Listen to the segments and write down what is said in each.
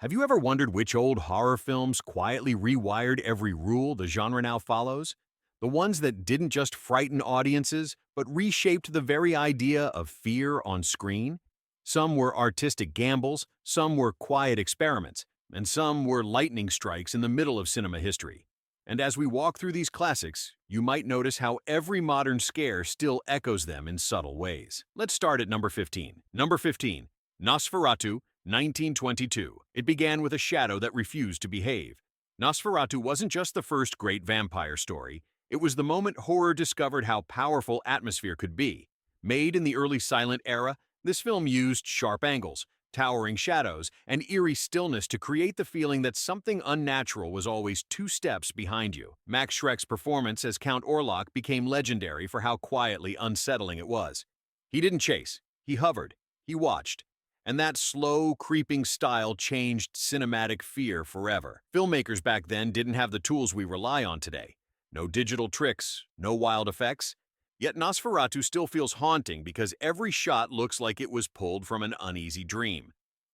Have you ever wondered which old horror films quietly rewired every rule the genre now follows? The ones that didn't just frighten audiences, but reshaped the very idea of fear on screen? Some were artistic gambles, some were quiet experiments, and some were lightning strikes in the middle of cinema history. And as we walk through these classics, you might notice how every modern scare still echoes them in subtle ways. Let's start at number 15. Number 15, Nosferatu, 1922. It began with a shadow that refused to behave. Nosferatu wasn't just the first great vampire story, it was the moment horror discovered how powerful atmosphere could be. Made in the early silent era, this film used sharp angles, towering shadows, and eerie stillness to create the feeling that something unnatural was always two steps behind you. Max Schreck's performance as Count Orlok became legendary for how quietly unsettling it was. He didn't chase, he hovered, he watched, and that slow, creeping style changed cinematic fear forever. Filmmakers back then didn't have the tools we rely on today. No digital tricks, no wild effects. Yet Nosferatu still feels haunting because every shot looks like it was pulled from an uneasy dream.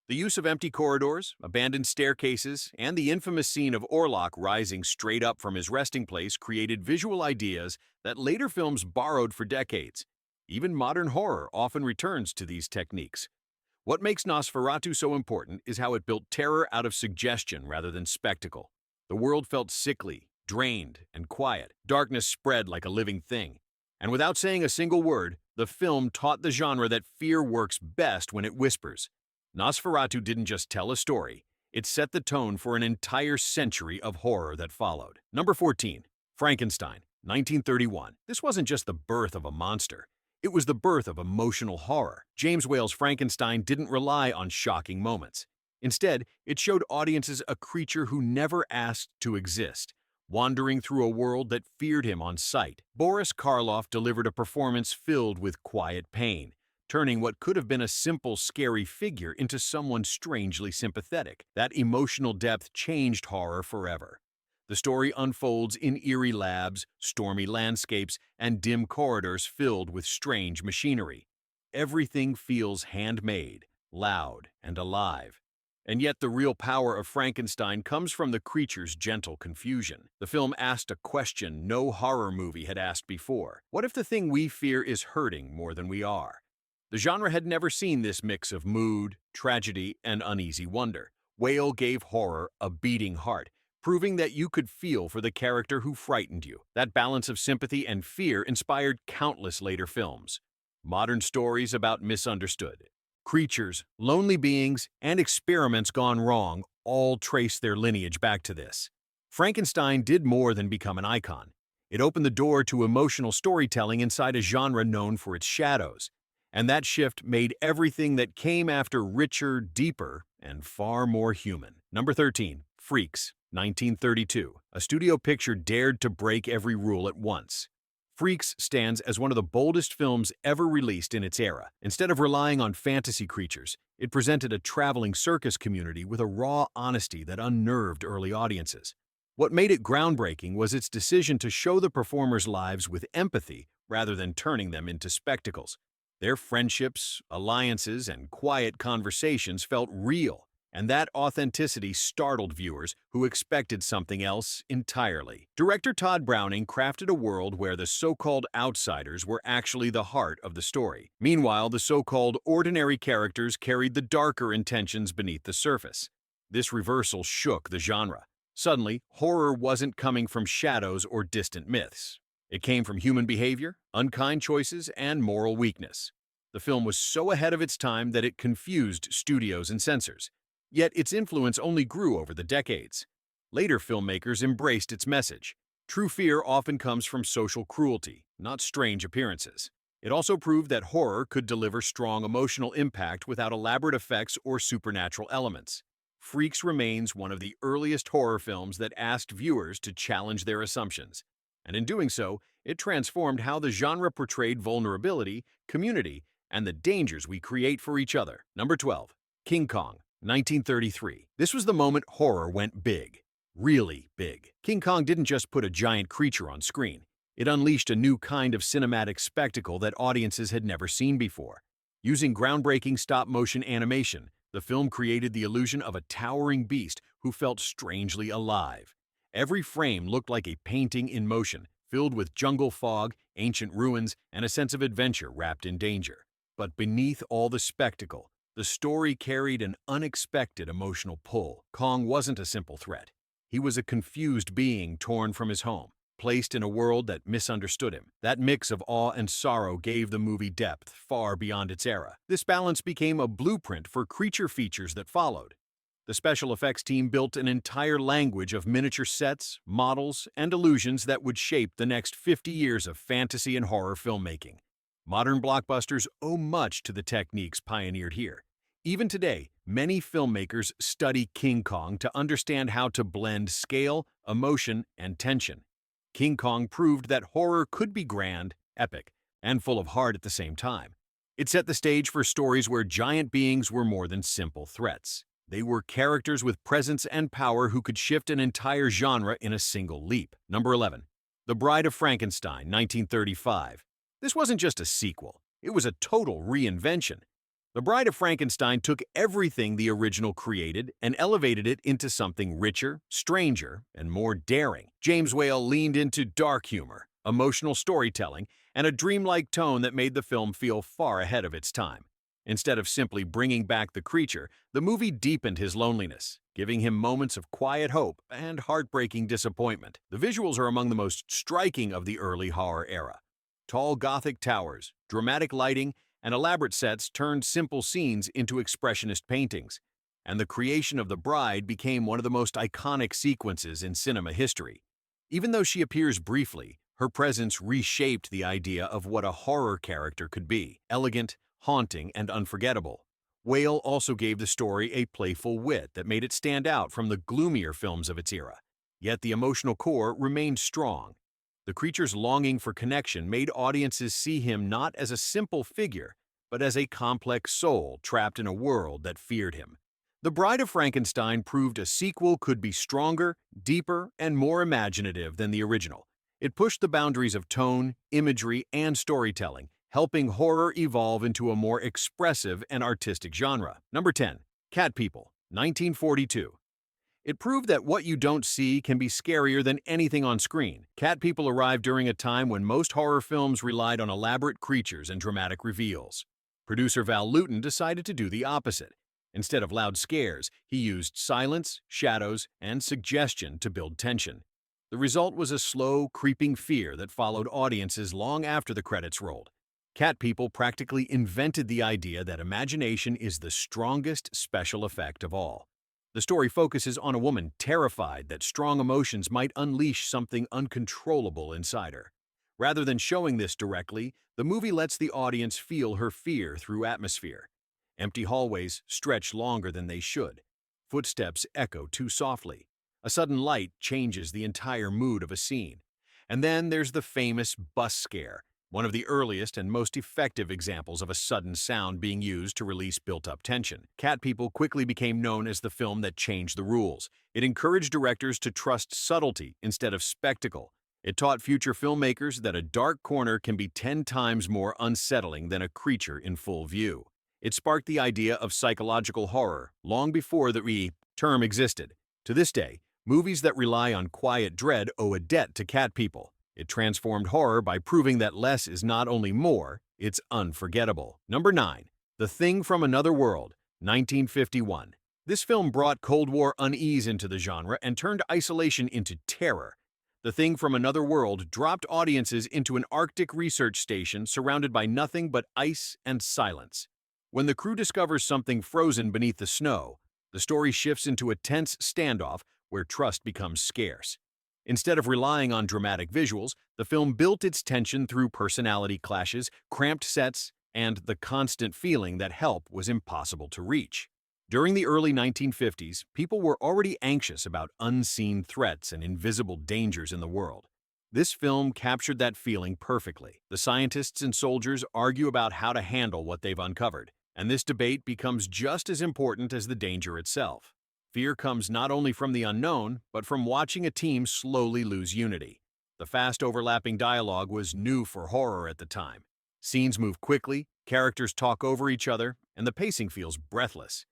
The use of empty corridors, abandoned staircases, and the infamous scene of Orlok rising straight up from his resting place created visual ideas that later films borrowed for decades. Even modern horror often returns to these techniques. What makes Nosferatu so important is how it built terror out of suggestion rather than spectacle. The world felt sickly, drained, and quiet. Darkness spread like a living thing. And without saying a single word, the film taught the genre that fear works best when it whispers. Nosferatu didn't just tell a story, it set the tone for an entire century of horror that followed. Number 14, Frankenstein, 1931. This wasn't just the birth of a monster. It was the birth of emotional horror. James Whale's Frankenstein didn't rely on shocking moments. Instead, it showed audiences a creature who never asked to exist, wandering through a world that feared him on sight. Boris Karloff delivered a performance filled with quiet pain, turning what could have been a simple, scary figure into someone strangely sympathetic. That emotional depth changed horror forever. The story unfolds in eerie labs, stormy landscapes, and dim corridors filled with strange machinery. Everything feels handmade, loud, and alive. And yet the real power of Frankenstein comes from the creature's gentle confusion. The film asked a question no horror movie had asked before. What if the thing we fear is hurting more than we are? The genre had never seen this mix of mood, tragedy, and uneasy wonder. Whale gave horror a beating heart, proving that you could feel for the character who frightened you. That balance of sympathy and fear inspired countless later films. Modern stories about misunderstood creatures, lonely beings, and experiments gone wrong all trace their lineage back to this. Frankenstein did more than become an icon. It opened the door to emotional storytelling inside a genre known for its shadows. And that shift made everything that came after richer, deeper, and far more human. Number 13, Freaks, 1932. A studio picture dared to break every rule at once. Freaks stands as one of the boldest films ever released in its era. Instead of relying on fantasy creatures, it presented a traveling circus community with a raw honesty that unnerved early audiences. What made it groundbreaking was its decision to show the performers' lives with empathy rather than turning them into spectacles. Their friendships, alliances, and quiet conversations felt real, and that authenticity startled viewers who expected something else entirely. Director Todd Browning crafted a world where the so-called outsiders were actually the heart of the story. Meanwhile, the so-called ordinary characters carried the darker intentions beneath the surface. This reversal shook the genre. Suddenly, horror wasn't coming from shadows or distant myths. It came from human behavior, unkind choices, and moral weakness. The film was so ahead of its time that it confused studios and censors. Yet its influence only grew over the decades. Later filmmakers embraced its message. True fear often comes from social cruelty, not strange appearances. It also proved that horror could deliver strong emotional impact without elaborate effects or supernatural elements. Freaks remains one of the earliest horror films that asked viewers to challenge their assumptions. And in doing so, it transformed how the genre portrayed vulnerability, community, and the dangers we create for each other. Number 12, King Kong, 1933. This was the moment horror went big. Really big. King Kong didn't just put a giant creature on screen. It unleashed a new kind of cinematic spectacle that audiences had never seen before. Using groundbreaking stop-motion animation, The film created the illusion of a towering beast who felt strangely alive. Every frame looked like a painting in motion, filled with jungle fog, ancient ruins, and a sense of adventure wrapped in danger. But beneath all the spectacle, the story carried an unexpected emotional pull. Kong wasn't a simple threat. He was a confused being torn from his home, placed in a world that misunderstood him. That mix of awe and sorrow gave the movie depth far beyond its era. This balance became a blueprint for creature features that followed. The special effects team built an entire language of miniature sets, models, and illusions that would shape the next 50 years of fantasy and horror filmmaking. Modern blockbusters owe much to the techniques pioneered here. Even today, many filmmakers study King Kong to understand how to blend scale, emotion, and tension. King Kong proved that horror could be grand, epic, and full of heart at the same time. It set the stage for stories where giant beings were more than simple threats. They were characters with presence and power who could shift an entire genre in a single leap. Number 11. The Bride of Frankenstein, 1935. This wasn't just a sequel, it was a total reinvention. The Bride of Frankenstein took everything the original created and elevated it into something richer, stranger, and more daring. James Whale leaned into dark humor, emotional storytelling, and a dreamlike tone that made the film feel far ahead of its time. Instead of simply bringing back the creature, the movie deepened his loneliness, giving him moments of quiet hope and heartbreaking disappointment. The visuals are among the most striking of the early horror era. Tall Gothic towers, dramatic lighting, and elaborate sets turned simple scenes into expressionist paintings, and the creation of the bride became one of the most iconic sequences in cinema history. Even though she appears briefly, her presence reshaped the idea of what a horror character could be: elegant, haunting, and unforgettable. Whale also gave the story a playful wit that made it stand out from the gloomier films of its era. Yet the emotional core remained strong. The creature's longing for connection made audiences see him not as a simple figure, but as a complex soul trapped in a world that feared him. The Bride of Frankenstein proved a sequel could be stronger, deeper, and more imaginative than the original. It pushed the boundaries of tone, imagery, and storytelling, helping horror evolve into a more expressive and artistic genre. Number 10. Cat People, 1942. It proved that what you don't see can be scarier than anything on screen. Cat People arrived during a time when most horror films relied on elaborate creatures and dramatic reveals. Producer Val Lewton decided to do the opposite. Instead of loud scares, he used silence, shadows, and suggestion to build tension. The result was a slow, creeping fear that followed audiences long after the credits rolled. Cat People practically invented the idea that imagination is the strongest special effect of all. The story focuses on a woman terrified that strong emotions might unleash something uncontrollable inside her. Rather than showing this directly, the movie lets the audience feel her fear through atmosphere. Empty hallways stretch longer than they should. Footsteps echo too softly. A sudden light changes the entire mood of a scene. And then there's the famous bus scare, one of the earliest and most effective examples of a sudden sound being used to release built-up tension. Cat People quickly became known as the film that changed the rules. It encouraged directors to trust subtlety instead of spectacle. It taught future filmmakers that a dark corner can be 10 times more unsettling than a creature in full view. It sparked the idea of psychological horror long before the term existed. To this day, movies that rely on quiet dread owe a debt to Cat People. It transformed horror by proving that less is not only more, it's unforgettable. Number 9. The Thing from Another World, 1951. This film brought Cold War unease into the genre and turned isolation into terror. The Thing from Another World dropped audiences into an Arctic research station surrounded by nothing but ice and silence. When the crew discovers something frozen beneath the snow, the story shifts into a tense standoff where trust becomes scarce. Instead of relying on dramatic visuals, the film built its tension through personality clashes, cramped sets, and the constant feeling that help was impossible to reach. During the early 1950s, people were already anxious about unseen threats and invisible dangers in the world. This film captured that feeling perfectly. The scientists and soldiers argue about how to handle what they've uncovered, and this debate becomes just as important as the danger itself. Fear comes not only from the unknown, but from watching a team slowly lose unity. The fast overlapping dialogue was new for horror at the time. Scenes move quickly, characters talk over each other, and the pacing feels breathless.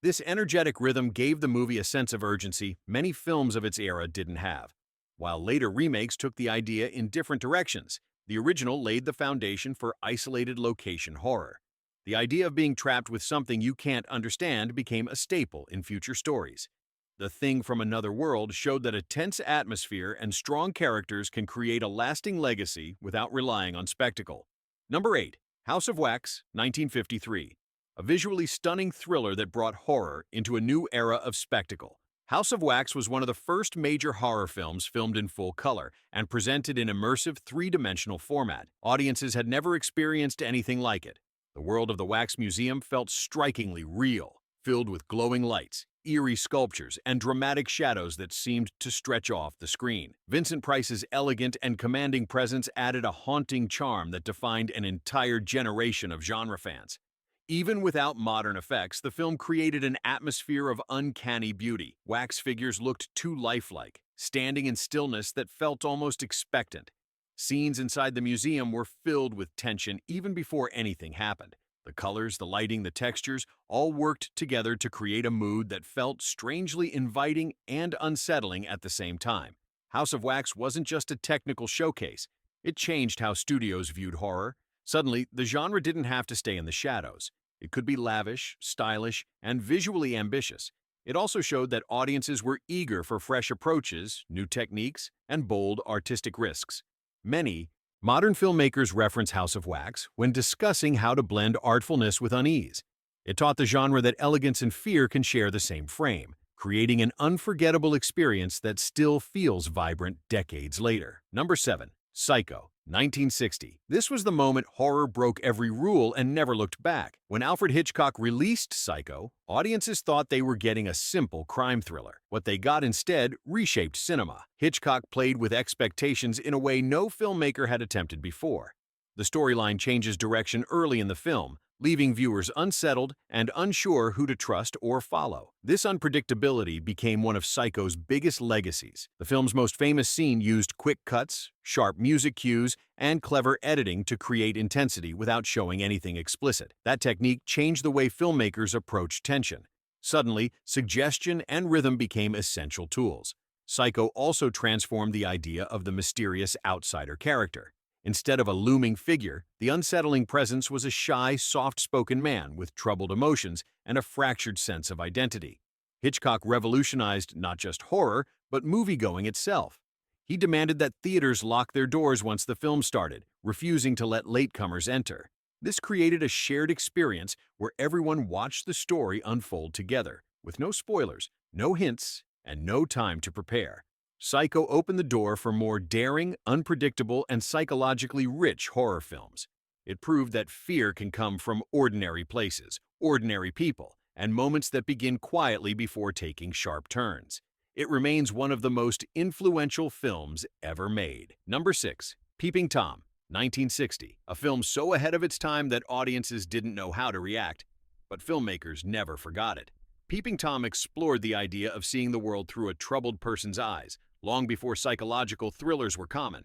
This energetic rhythm gave the movie a sense of urgency many films of its era didn't have. While later remakes took the idea in different directions, the original laid the foundation for isolated location horror. The idea of being trapped with something you can't understand became a staple in future stories. The Thing from Another World showed that a tense atmosphere and strong characters can create a lasting legacy without relying on spectacle. Number 8. House of Wax, 1953. A visually stunning thriller that brought horror into a new era of spectacle. House of Wax was one of the first major horror films filmed in full color and presented in immersive three-dimensional format. Audiences had never experienced anything like it. The world of the Wax Museum felt strikingly real, filled with glowing lights, eerie sculptures, and dramatic shadows that seemed to stretch off the screen. Vincent Price's elegant and commanding presence added a haunting charm that defined an entire generation of genre fans. Even without modern effects, the film created an atmosphere of uncanny beauty. Wax figures looked too lifelike, standing in stillness that felt almost expectant. Scenes inside the museum were filled with tension even before anything happened. The colors, the lighting, the textures all worked together to create a mood that felt strangely inviting and unsettling at the same time. House of Wax wasn't just a technical showcase. It changed how studios viewed horror. Suddenly, the genre didn't have to stay in the shadows. It could be lavish, stylish, and visually ambitious. It also showed that audiences were eager for fresh approaches, new techniques, and bold artistic risks. Many modern filmmakers reference House of Wax when discussing how to blend artfulness with unease. It taught the genre that elegance and fear can share the same frame, creating an unforgettable experience that still feels vibrant decades later. Number 7. Psycho, 1960. This was the moment horror broke every rule and never looked back. When Alfred Hitchcock released Psycho, audiences thought they were getting a simple crime thriller. What they got instead reshaped cinema. Hitchcock played with expectations in a way no filmmaker had attempted before. The storyline changes direction early in the film, leaving viewers unsettled and unsure who to trust or follow. This unpredictability became one of Psycho's biggest legacies. The film's most famous scene used quick cuts, sharp music cues, and clever editing to create intensity without showing anything explicit. That technique changed the way filmmakers approached tension. Suddenly, suggestion and rhythm became essential tools. Psycho also transformed the idea of the mysterious outsider character. Instead of a looming figure, the unsettling presence was a shy, soft-spoken man with troubled emotions and a fractured sense of identity. Hitchcock revolutionized not just horror, but moviegoing itself. He demanded that theaters lock their doors once the film started, refusing to let latecomers enter. This created a shared experience where everyone watched the story unfold together, with no spoilers, no hints, and no time to prepare. Psycho opened the door for more daring, unpredictable, and psychologically rich horror films. It proved that fear can come from ordinary places, ordinary people, and moments that begin quietly before taking sharp turns. It remains one of the most influential films ever made. Number 6. Peeping Tom, 1960. A film so ahead of its time that audiences didn't know how to react, but filmmakers never forgot it. Peeping Tom explored the idea of seeing the world through a troubled person's eyes, long before psychological thrillers were common.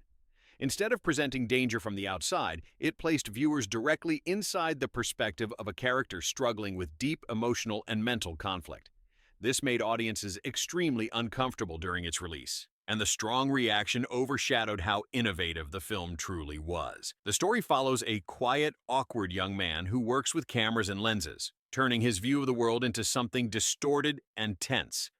Instead of presenting danger from the outside, it placed viewers directly inside the perspective of a character struggling with deep emotional and mental conflict. This made audiences extremely uncomfortable during its release, and the strong reaction overshadowed how innovative the film truly was. The story follows a quiet, awkward young man who works with cameras and lenses, turning his view of the world into something distorted and tense.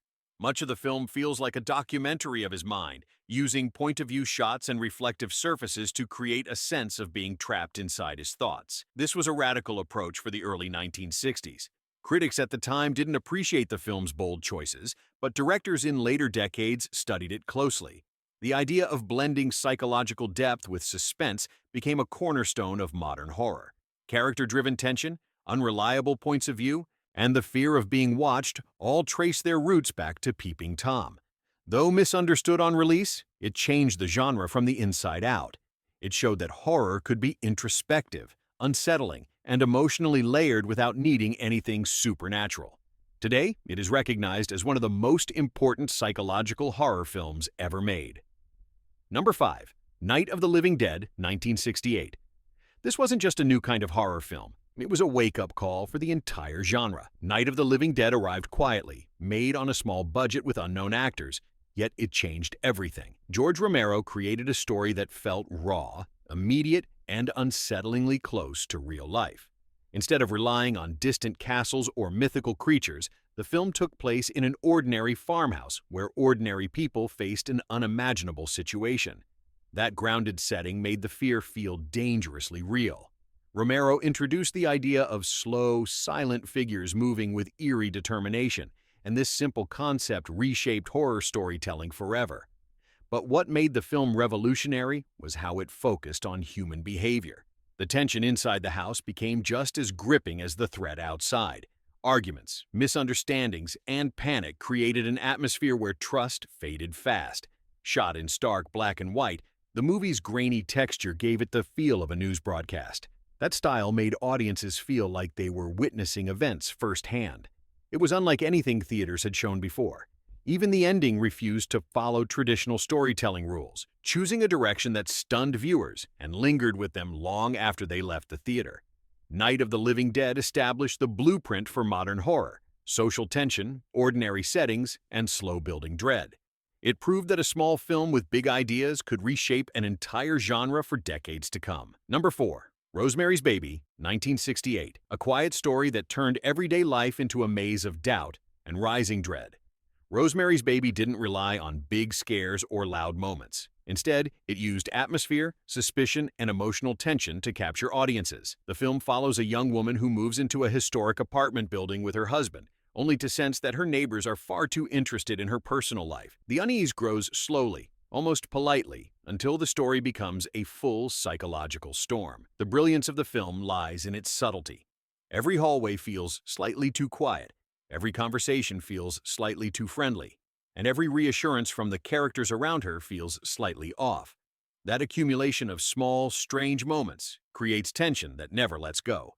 Much of the film feels like a documentary of his mind, using point-of-view shots and reflective surfaces to create a sense of being trapped inside his thoughts. This was a radical approach for the early 1960s. Critics at the time didn't appreciate the film's bold choices, but directors in later decades studied it closely. The idea of blending psychological depth with suspense became a cornerstone of modern horror. Character-driven tension, unreliable points of view, and the fear of being watched all trace their roots back to Peeping Tom. Though misunderstood on release, it changed the genre from the inside out. It showed that horror could be introspective, unsettling, and emotionally layered without needing anything supernatural. Today, it is recognized as one of the most important psychological horror films ever made. Number 5. Night of the Living Dead, 1968. This wasn't just a new kind of horror film. It was a wake-up call for the entire genre. Night of the Living Dead arrived quietly, made on a small budget with unknown actors, yet it changed everything. George Romero created a story that felt raw, immediate, and unsettlingly close to real life. Instead of relying on distant castles or mythical creatures, the film took place in an ordinary farmhouse where ordinary people faced an unimaginable situation. That grounded setting made the fear feel dangerously real. Romero introduced the idea of slow, silent figures moving with eerie determination, and this simple concept reshaped horror storytelling forever. But what made the film revolutionary was how it focused on human behavior. The tension inside the house became just as gripping as the threat outside. Arguments, misunderstandings, and panic created an atmosphere where trust faded fast. Shot in stark black and white, the movie's grainy texture gave it the feel of a news broadcast. That style made audiences feel like they were witnessing events firsthand. It was unlike anything theaters had shown before. Even the ending refused to follow traditional storytelling rules, choosing a direction that stunned viewers and lingered with them long after they left the theater. Night of the Living Dead established the blueprint for modern horror: social tension, ordinary settings, and slow-building dread. It proved that a small film with big ideas could reshape an entire genre for decades to come. Number 4. Rosemary's Baby, 1968, a quiet story that turned everyday life into a maze of doubt and rising dread. Rosemary's Baby didn't rely on big scares or loud moments. Instead, it used atmosphere, suspicion, and emotional tension to capture audiences. The film follows a young woman who moves into a historic apartment building with her husband, only to sense that her neighbors are far too interested in her personal life. The unease grows slowly, almost politely, until the story becomes a full psychological storm. The brilliance of the film lies in its subtlety. Every hallway feels slightly too quiet, every conversation feels slightly too friendly, and every reassurance from the characters around her feels slightly off. That accumulation of small, strange moments creates tension that never lets go.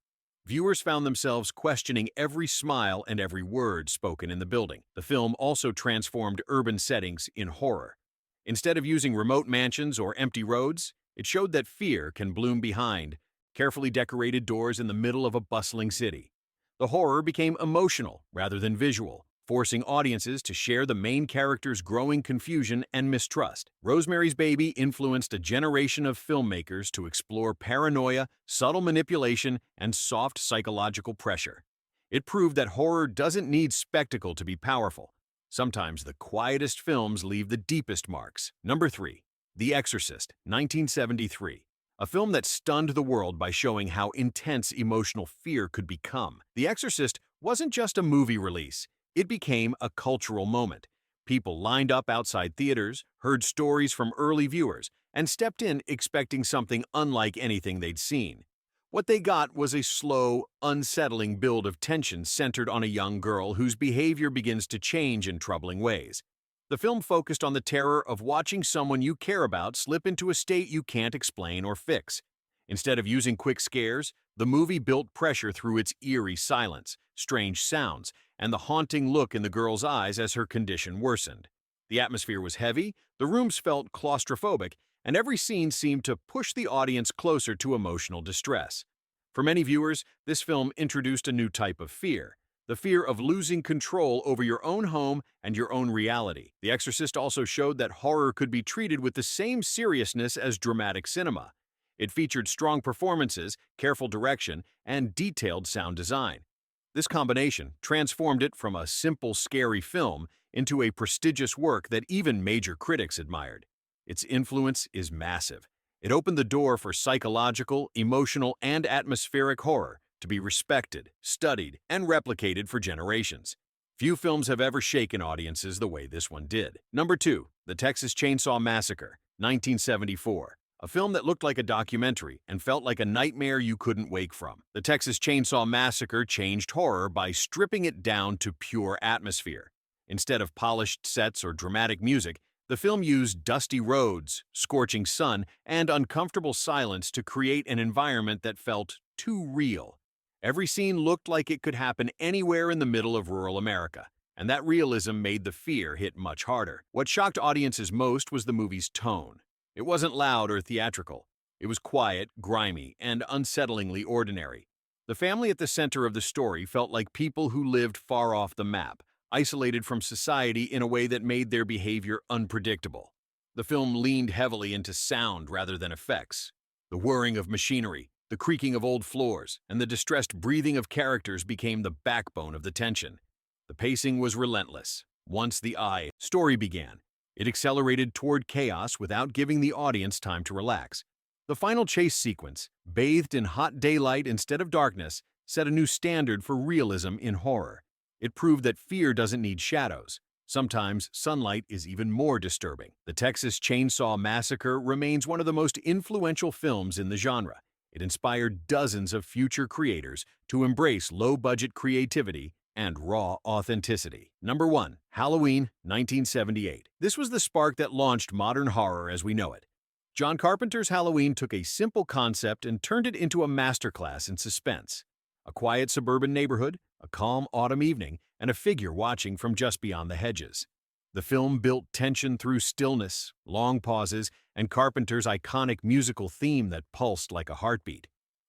Viewers found themselves questioning every smile and every word spoken in the building. The film also transformed urban settings in horror. Instead of using remote mansions or empty roads, it showed that fear can bloom behind carefully decorated doors in the middle of a bustling city. The horror became emotional rather than visual, forcing audiences to share the main character's growing confusion and mistrust. Rosemary's Baby influenced a generation of filmmakers to explore paranoia, subtle manipulation, and soft psychological pressure. It proved that horror doesn't need spectacle to be powerful. Sometimes the quietest films leave the deepest marks. Number 3. The Exorcist, 1973. A film that stunned the world by showing how intense emotional fear could become. The Exorcist wasn't just a movie release. It became a cultural moment. People lined up outside theaters, heard stories from early viewers, and stepped in expecting something unlike anything they'd seen. What they got was a slow, unsettling build of tension centered on a young girl whose behavior begins to change in troubling ways. The film focused on the terror of watching someone you care about slip into a state you can't explain or fix. Instead of using quick scares, the movie built pressure through its eerie silence, strange sounds, and the haunting look in the girl's eyes as her condition worsened. The atmosphere was heavy, the rooms felt claustrophobic, and every scene seemed to push the audience closer to emotional distress. For many viewers, this film introduced a new type of fear: the fear of losing control over your own home and your own reality. The Exorcist also showed that horror could be treated with the same seriousness as dramatic cinema. It featured strong performances, careful direction, and detailed sound design. This combination transformed it from a simple, scary film into a prestigious work that even major critics admired. Its influence is massive. It opened the door for psychological, emotional, and atmospheric horror to be respected, studied, and replicated for generations. Few films have ever shaken audiences the way this one did. Number 2. The Texas Chainsaw Massacre, 1974. A film that looked like a documentary and felt like a nightmare you couldn't wake from. The Texas Chainsaw Massacre changed horror by stripping it down to pure atmosphere. Instead of polished sets or dramatic music, the film used dusty roads, scorching sun, and uncomfortable silence to create an environment that felt too real. Every scene looked like it could happen anywhere in the middle of rural America, and that realism made the fear hit much harder. What shocked audiences most was the movie's tone. It wasn't loud or theatrical. It was quiet, grimy, and unsettlingly ordinary. The family at the center of the story felt like people who lived far off the map, isolated from society in a way that made their behavior unpredictable. The film leaned heavily into sound rather than effects. The whirring of machinery, the creaking of old floors, and the distressed breathing of characters became the backbone of the tension. The pacing was relentless. Once the story began, it accelerated toward chaos without giving the audience time to relax. The final chase sequence, bathed in hot daylight instead of darkness, set a new standard for realism in horror. It proved that fear doesn't need shadows. Sometimes sunlight is even more disturbing. The Texas Chainsaw Massacre remains one of the most influential films in the genre. It inspired dozens of future creators to embrace low-budget creativity and raw authenticity. Number 1. Halloween, 1978. This was the spark that launched modern horror as we know it. John Carpenter's Halloween took a simple concept and turned it into a masterclass in suspense. A quiet suburban neighborhood, a calm autumn evening, and a figure watching from just beyond the hedges. The film built tension through stillness, long pauses, and Carpenter's iconic musical theme that pulsed like a heartbeat.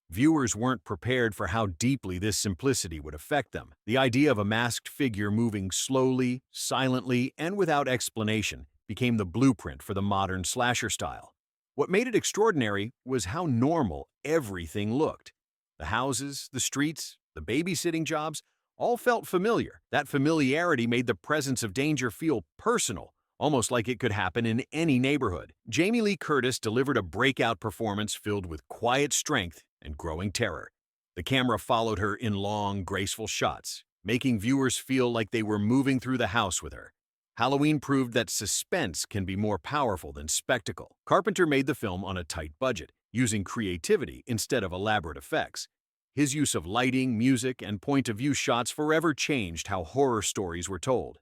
Viewers weren't prepared for how deeply this simplicity would affect them. The idea of a masked figure moving slowly, silently, and without explanation became the blueprint for the modern slasher style. What made it extraordinary was how normal everything looked. The houses, the streets, the babysitting jobs, all felt familiar. That familiarity made the presence of danger feel personal, almost like it could happen in any neighborhood. Jamie Lee Curtis delivered a breakout performance filled with quiet strength and growing terror. The camera followed her in long, graceful shots, making viewers feel like they were moving through the house with her. Halloween proved that suspense can be more powerful than spectacle. Carpenter made the film on a tight budget, using creativity instead of elaborate effects. His use of lighting, music, and point-of-view shots forever changed how horror stories were told.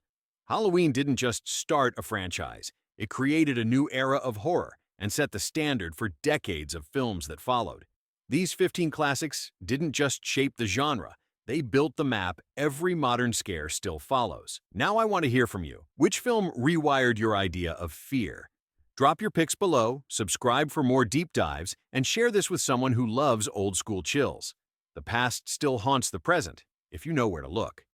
Halloween didn't just start a franchise, it created a new era of horror and set the standard for decades of films that followed. These 15 classics didn't just shape the genre, they built the map every modern scare still follows. Now I want to hear from you. Which film rewired your idea of fear? Drop your picks below, subscribe for more deep dives, and share this with someone who loves old-school chills. The past still haunts the present, if you know where to look.